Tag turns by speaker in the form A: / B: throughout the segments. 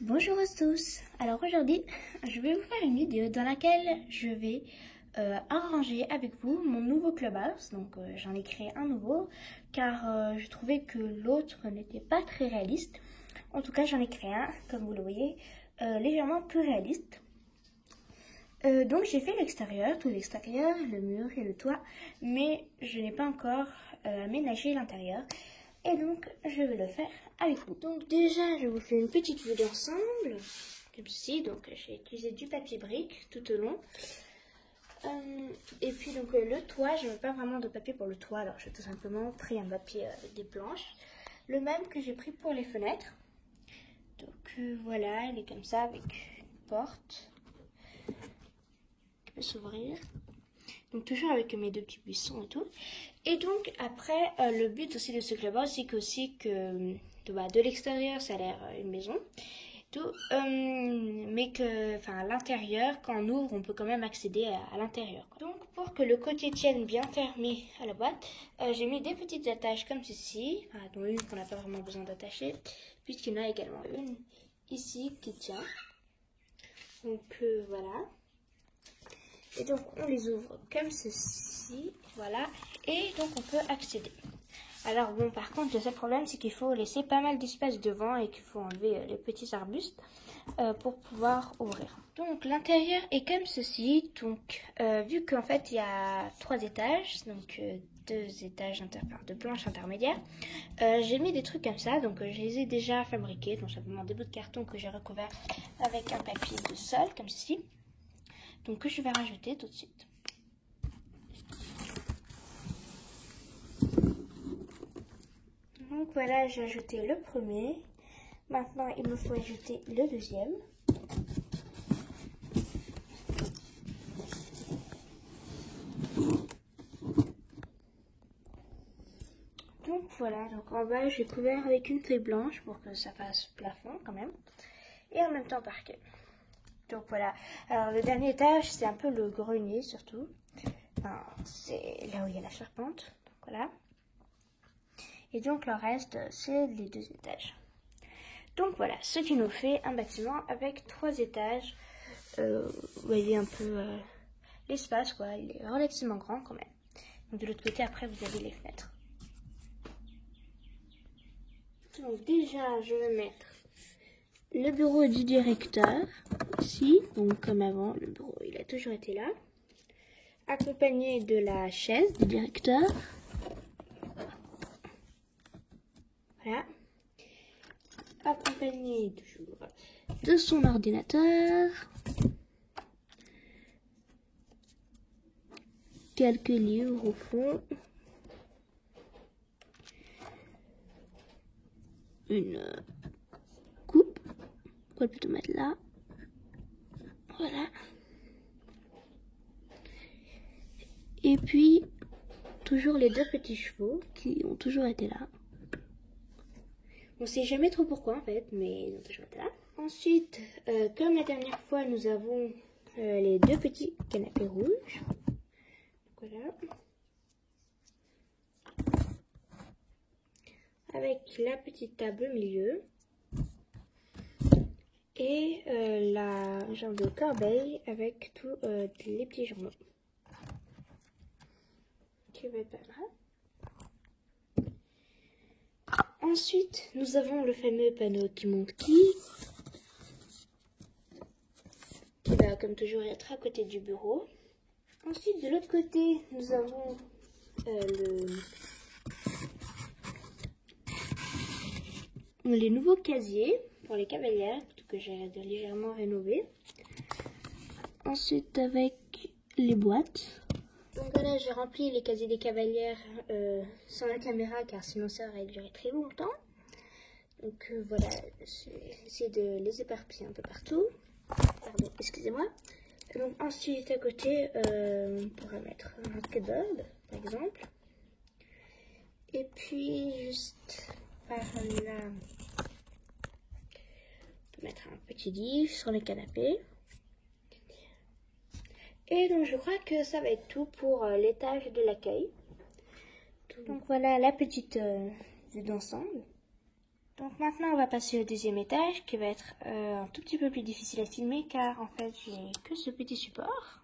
A: Bonjour à tous, alors aujourd'hui je vais vous faire une vidéo dans laquelle je vais arranger avec vous mon nouveau Clubhouse. Donc j'en ai créé un nouveau car je trouvais que l'autre n'était pas très réaliste. En tout cas j'en ai créé un, comme vous le voyez, légèrement plus réaliste. Donc j'ai fait l'extérieur, tout l'extérieur, le mur et le toit, mais je n'ai pas encore aménagé l'intérieur. Et donc, je vais le faire avec vous. Donc déjà, je vous fais une petite vue d'ensemble, comme ceci. Donc, j'ai utilisé du papier brique tout au long. Et puis, donc, le toit, je n'ai pas vraiment de papier pour le toit. Alors, j'ai tout simplement pris un papier avec des planches. Le même que j'ai pris pour les fenêtres. Donc, voilà, elle est comme ça, avec une porte qui peut s'ouvrir. Donc toujours avec mes deux petits buissons et tout. Et donc après, le but aussi de ce clubhouse, c'est que de l'extérieur, ça a l'air une maison. Tout, mais que, à l'intérieur, quand on ouvre, on peut quand même accéder à l'intérieur. Donc pour que le côté tienne bien fermé à la boîte, j'ai mis des petites attaches comme ceci, dont une qu'on n'a pas vraiment besoin d'attacher, puisqu'il y en a également une ici qui tient. Donc voilà. Et donc on les ouvre comme ceci, voilà, et donc on peut accéder. Alors bon, par contre, le seul problème, c'est qu'il faut laisser pas mal d'espace devant et qu'il faut enlever les petits arbustes pour pouvoir ouvrir. Donc l'intérieur est comme ceci. Donc vu qu'en fait il y a 3 étages, donc 2 étages de planches intermédiaires, j'ai mis des trucs comme ça. Donc je les ai déjà fabriqués, donc simplement des bouts de carton que j'ai recouvert avec un papier de sol comme ceci. Donc que je vais rajouter tout de suite. Donc voilà, j'ai ajouté le premier. Maintenant, il me faut ajouter le deuxième. Donc voilà, donc en bas, j'ai couvert avec une feuille blanche pour que ça fasse plafond quand même. Et en même temps parquet. Donc voilà, alors le dernier étage, c'est un peu le grenier surtout. Enfin, c'est là où il y a la charpente. Donc voilà. Et donc le reste, c'est les 2 étages. Donc voilà, ce qui nous fait un bâtiment avec 3 étages. Vous voyez un peu l'espace, quoi. Il est relativement grand quand même. Donc de l'autre côté, après, vous avez les fenêtres. Donc déjà, je vais mettre le bureau du directeur ici. Donc comme avant, le bureau, il a toujours été là. Accompagné de la chaise du directeur. Voilà. Accompagné toujours de son ordinateur. Quelques livres au fond. Une coupe. On va plutôt mettre là. Voilà. Et puis, toujours les 2 petits chevaux qui ont toujours été là. On ne sait jamais trop pourquoi en fait, mais ils ont toujours été là. Ensuite, comme la dernière fois, nous avons les 2 petits canapés rouges. Voilà. Avec la petite table au milieu. Et la genre de corbeille avec tous les petits journaux. Qui va être là. Ensuite, nous avons le fameux panneau qui montre qui va comme toujours être à côté du bureau. Ensuite, de l'autre côté, nous avons les nouveaux casiers pour les cavalières que j'ai légèrement rénovés. Ensuite, avec les boîtes. Donc voilà, j'ai rempli les casiers des cavalières sans la caméra car sinon ça aurait duré très longtemps. Donc voilà, j'ai essayé de les éparpiller un peu partout. Pardon, excusez-moi. Donc ensuite à côté, on pourrait mettre un skateboard par exemple. Et puis juste par là, on peut mettre un petit lit sur le canapé. Et donc je crois que ça va être tout pour l'étage de l'accueil. Donc voilà la petite vue d'ensemble. Donc maintenant on va passer au deuxième étage qui va être un tout petit peu plus difficile à filmer car en fait j'ai que ce petit support.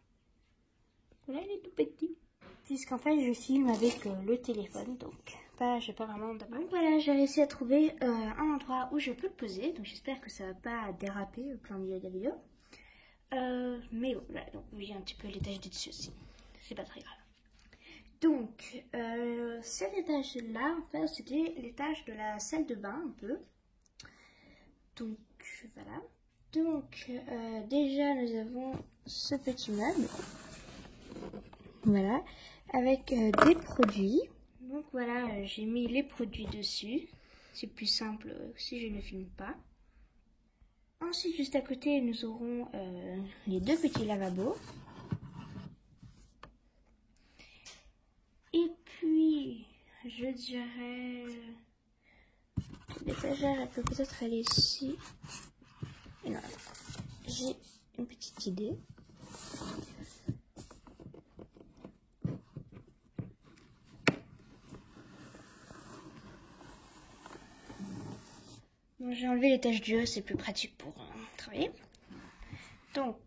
A: Voilà, il est tout petit. Puisqu'en fait je filme avec le téléphone, donc j'ai pas vraiment d'appareil. Donc voilà, j'ai réussi à trouver un endroit où je peux poser, donc j'espère que ça va pas déraper au plein milieu de la vidéo. Mais bon, voilà, donc oui, un petit peu l'étage du dessus aussi, c'est pas très grave. Donc, cet étage-là, en fait, c'était l'étage de la salle de bain, un peu. Donc, voilà. Donc, déjà, nous avons ce petit meuble. Voilà. Avec des produits. Donc, voilà, j'ai mis les produits dessus. C'est plus simple si je ne filme pas. Ensuite, juste à côté, nous aurons les deux petits lavabos. Et puis, je dirais, l'étagère, elle peut peut-être aller ici. Et non, j'ai une petite idée. Bon, j'ai enlevé l'étage du haut, c'est plus pratique pour travailler. Donc,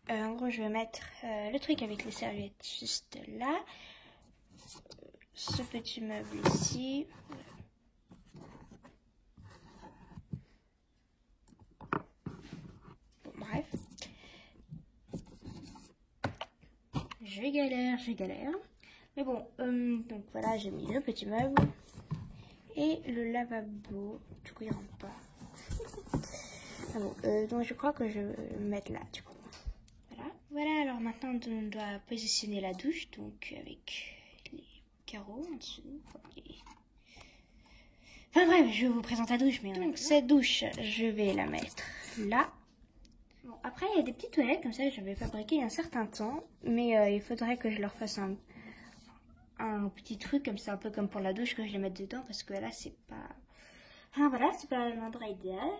A: en gros, je vais mettre le truc avec les serviettes juste là. Ce petit meuble ici. Bon, bref. Je galère. Mais bon, donc voilà, j'ai mis le petit meuble. Et le lavabo. Du coup, il rentre pas. Ah bon, donc je crois que je vais le mettre là, du coup. Voilà, alors maintenant on doit positionner la douche, donc avec les carreaux en dessous. Enfin bref, je vous présente la douche, mais donc cette douche, je vais la mettre là. Bon, après il y a des petites toilettes comme ça que j'avais fabriquées il y a un certain temps, mais il faudrait que je leur fasse un petit truc comme ça, un peu comme pour la douche, que je les mette dedans, parce que là c'est pas... Enfin voilà, c'est pas l'endroit idéal.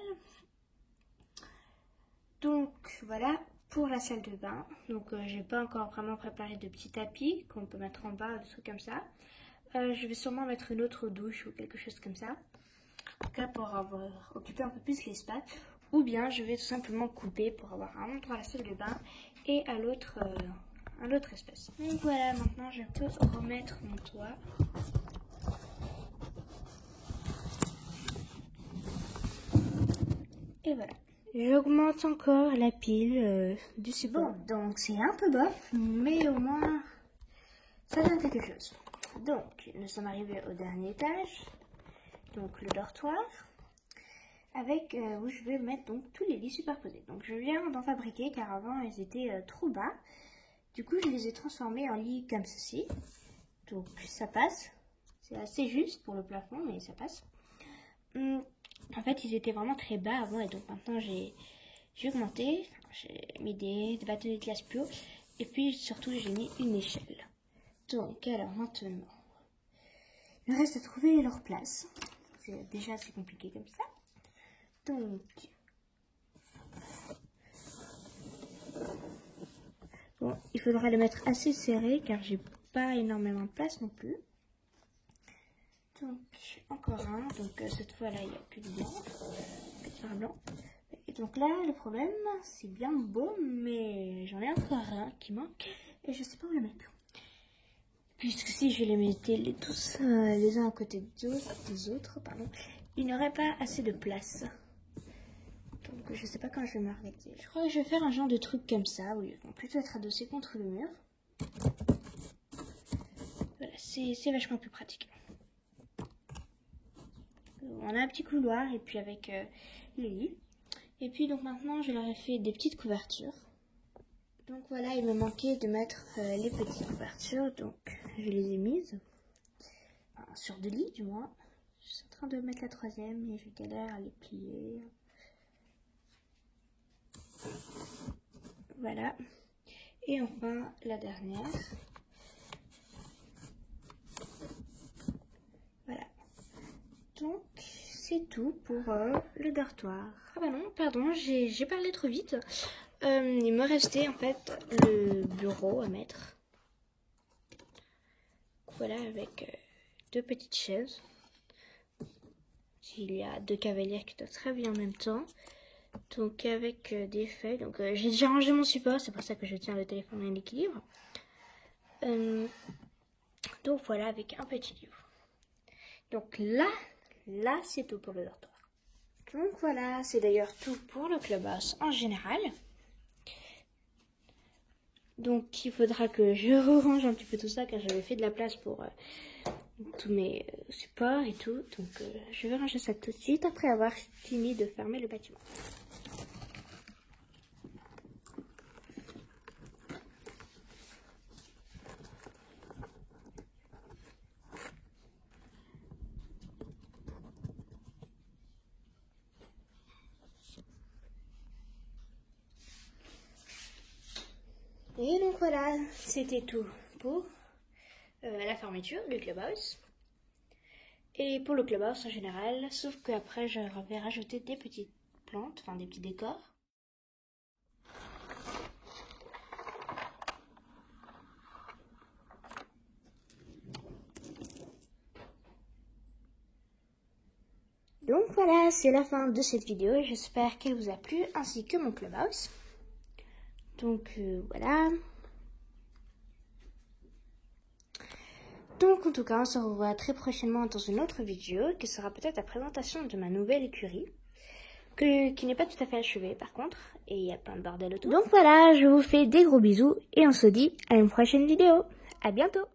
A: Donc voilà pour la salle de bain. Donc j'ai pas encore vraiment préparé de petits tapis qu'on peut mettre en bas, des trucs comme ça. Je vais sûrement mettre une autre douche ou quelque chose comme ça. En tout cas pour avoir occupé un peu plus l'espace. Ou bien je vais tout simplement couper pour avoir un endroit à la salle de bain et à l'autre un autre espace. Donc voilà, maintenant je peux remettre mon toit. Et voilà. J'augmente encore la pile du support. Bon, donc c'est un peu bof, mais au moins ça donne quelque chose. Donc, nous sommes arrivés au dernier étage, donc le dortoir, avec où je vais mettre donc tous les lits superposés. Donc je viens d'en fabriquer car avant ils étaient trop bas. Du coup, je les ai transformés en lits comme ceci. Donc ça passe. C'est assez juste pour le plafond, mais ça passe. En fait, ils étaient vraiment très bas avant et donc maintenant j'ai augmenté. J'ai mis des bâtonnets de glace plus haut et puis surtout j'ai mis une échelle. Donc alors maintenant, il reste à trouver leur place. C'est déjà assez compliqué comme ça. Donc, bon, il faudra le mettre assez serré car j'ai pas énormément de place non plus. Donc, encore un. Donc, cette fois-là, il n'y a plus de blanc. Plus de blanc. Et donc là, le problème, c'est bien beau, mais j'en ai encore un qui manque et je sais pas où le mettre. Puisque si je les mettais tous les uns à côté des autres, il n'y aurait pas assez de place. Donc je sais pas quand je vais m'arrêter. Je crois que je vais faire un genre de truc comme ça, où ils vont plutôt être adossés contre le mur. Voilà, c'est vachement plus pratique. On a un petit couloir et puis avec les lits. Et puis donc maintenant je leur ai fait des petites couvertures. Donc voilà, il me manquait de mettre les petites couvertures, donc je les ai mises. Enfin, sur deux lits du moins. Je suis en train de mettre la troisième et je galère à les plier. Voilà. Et enfin la dernière. Voilà. Donc c'est tout pour le dortoir. Ah bah non, pardon, j'ai parlé trop vite. Il me restait en fait le bureau à mettre. Voilà, avec deux petites chaises. Il y a 2 cavalières qui doivent très bien en même temps. Donc avec des feuilles. Donc j'ai déjà rangé mon support, c'est pour ça que je tiens le téléphone en équilibre. Donc voilà, avec un petit livre. Donc là c'est tout pour le dortoir. Donc voilà, c'est d'ailleurs tout pour le clubhouse en général. Donc il faudra que je range un petit peu tout ça car j'avais fait de la place pour tous mes supports et tout. Donc je vais ranger ça tout de suite après avoir fini de fermer le bâtiment. Et donc voilà, c'était tout pour la fermeture du clubhouse. Et pour le clubhouse en général, sauf qu'après je vais rajouter des petites plantes, enfin des petits décors. Donc voilà, c'est la fin de cette vidéo. J'espère qu'elle vous a plu, ainsi que mon clubhouse. Donc voilà. Donc en tout cas, on se revoit très prochainement dans une autre vidéo, qui sera peut-être la présentation de ma nouvelle écurie, qui n'est pas tout à fait achevée par contre, et il y a plein de bordel autour. Donc voilà, je vous fais des gros bisous, et on se dit à une prochaine vidéo. À bientôt!